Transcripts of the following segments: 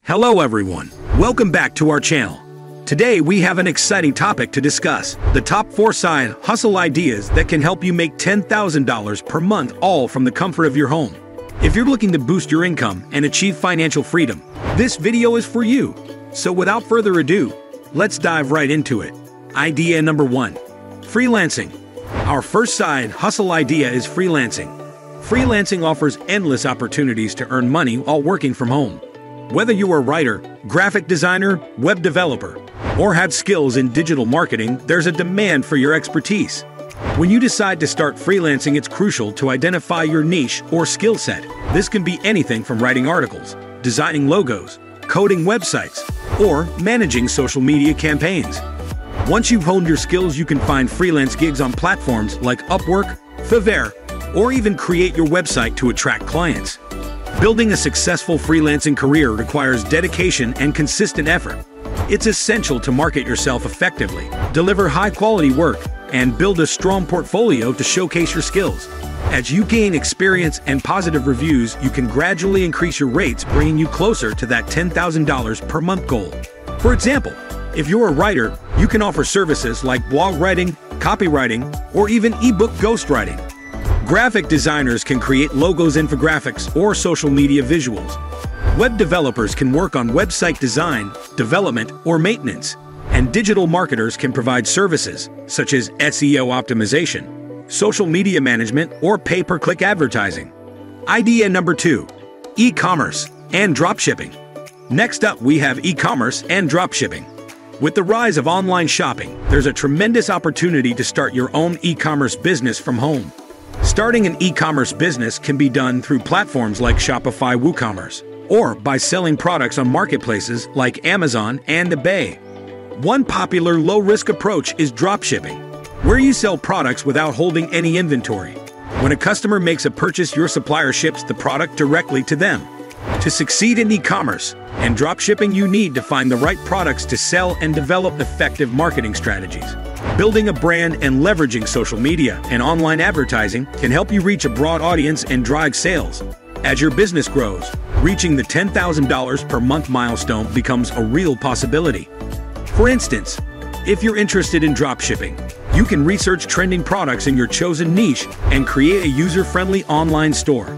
Hello everyone, welcome back to our channel. Today we have an exciting topic to discuss, the top 4 side hustle ideas that can help you make $10,000 per month, all from the comfort of your home. If you're looking to boost your income and achieve financial freedom, this video is for you. So without further ado, let's dive right into it. Idea number 1. Freelancing. Our first side hustle idea is freelancing. Freelancing offers endless opportunities to earn money while working from home. Whether you are a writer, graphic designer, web developer, or have skills in digital marketing, there's a demand for your expertise. When you decide to start freelancing, it's crucial to identify your niche or skill set. This can be anything from writing articles, designing logos, coding websites, or managing social media campaigns. Once you've honed your skills, you can find freelance gigs on platforms like Upwork, Fiverr, or even create your website to attract clients. Building a successful freelancing career requires dedication and consistent effort. It's essential to market yourself effectively, deliver high-quality work, and build a strong portfolio to showcase your skills. As you gain experience and positive reviews, you can gradually increase your rates, bringing you closer to that $10,000 per month goal. For example, if you're a writer, you can offer services like blog writing, copywriting, or even ebook ghostwriting. Graphic designers can create logos, infographics, or social media visuals. Web developers can work on website design, development, or maintenance. And digital marketers can provide services such as SEO optimization, social media management, or pay-per-click advertising. Idea number 2. E-commerce and dropshipping. Next up, we have e-commerce and dropshipping. With the rise of online shopping, there's a tremendous opportunity to start your own e-commerce business from home. Starting an e-commerce business can be done through platforms like Shopify, WooCommerce, or by selling products on marketplaces like Amazon and eBay. One popular low-risk approach is dropshipping, where you sell products without holding any inventory. When a customer makes a purchase, your supplier ships the product directly to them. To succeed in e-commerce and dropshipping, you need to find the right products to sell and develop effective marketing strategies. Building a brand and leveraging social media and online advertising can help you reach a broad audience and drive sales. As your business grows, reaching the $10,000 per month milestone becomes a real possibility. For instance, if you're interested in dropshipping, you can research trending products in your chosen niche and create a user-friendly online store.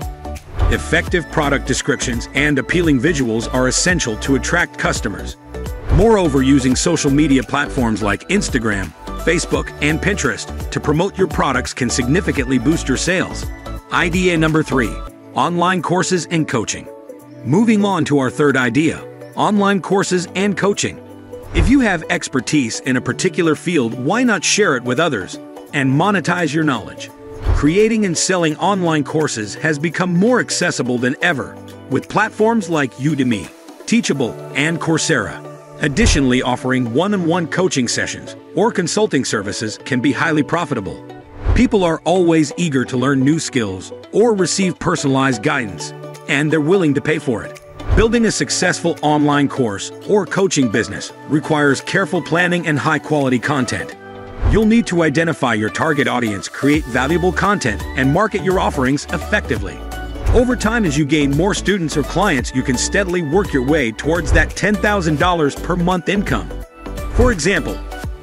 Effective product descriptions and appealing visuals are essential to attract customers. Moreover, using social media platforms like Instagram, Facebook, and Pinterest to promote your products can significantly boost your sales. Idea number 3. Online courses and coaching. Moving on to our third idea, online courses and coaching. If you have expertise in a particular field, why not share it with others and monetize your knowledge? Creating and selling online courses has become more accessible than ever, with platforms like Udemy, Teachable, and Coursera. Additionally, offering one-on-one coaching sessions or consulting services can be highly profitable. People are always eager to learn new skills or receive personalized guidance, and they're willing to pay for it. Building a successful online course or coaching business requires careful planning and high-quality content. You'll need to identify your target audience, create valuable content, and market your offerings effectively. Over time, as you gain more students or clients, you can steadily work your way towards that $10,000 per month income. For example,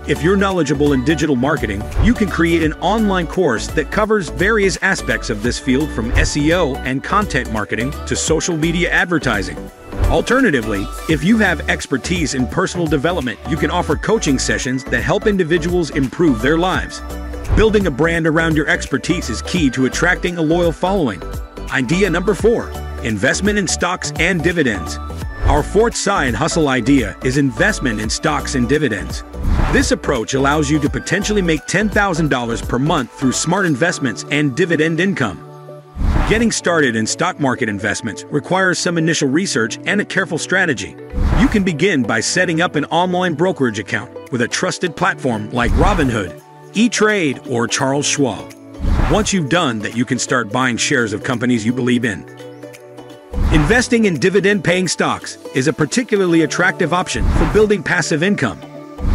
if you're knowledgeable in digital marketing, you can create an online course that covers various aspects of this field, from SEO and content marketing to social media advertising. Alternatively, if you have expertise in personal development, you can offer coaching sessions that help individuals improve their lives. Building a brand around your expertise is key to attracting a loyal following. Idea number 4. Investment in stocks and dividends. Our fourth side hustle idea is investment in stocks and dividends. This approach allows you to potentially make $10,000 per month through smart investments and dividend income. Getting started in stock market investments requires some initial research and a careful strategy. You can begin by setting up an online brokerage account with a trusted platform like Robinhood, E-Trade, or Charles Schwab. Once you've done that, you can start buying shares of companies you believe in. Investing in dividend-paying stocks is a particularly attractive option for building passive income.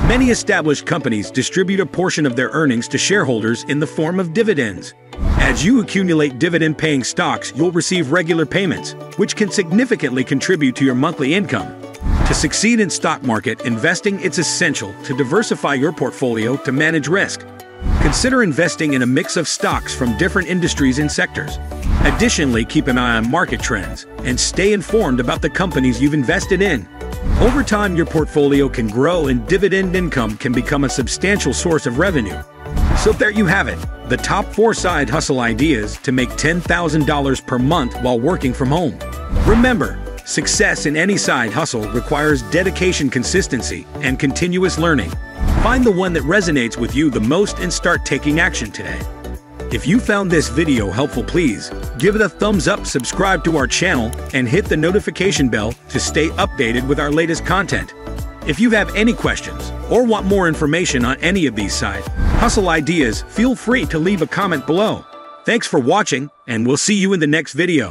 Many established companies distribute a portion of their earnings to shareholders in the form of dividends. As you accumulate dividend-paying stocks, you'll receive regular payments, which can significantly contribute to your monthly income. To succeed in stock market investing, it's essential to diversify your portfolio to manage risk. Consider investing in a mix of stocks from different industries and sectors. Additionally, keep an eye on market trends and stay informed about the companies you've invested in. Over time, your portfolio can grow and dividend income can become a substantial source of revenue. So there you have it, the top 4 side hustle ideas to make $10,000 per month while working from home. Remember, success in any side hustle requires dedication, consistency, and continuous learning. Find the one that resonates with you the most and start taking action today. If you found this video helpful, please give it a thumbs up, subscribe to our channel, and hit the notification bell to stay updated with our latest content. If you have any questions or want more information on any of these side hustle ideas, feel free to leave a comment below. Thanks for watching, and we'll see you in the next video.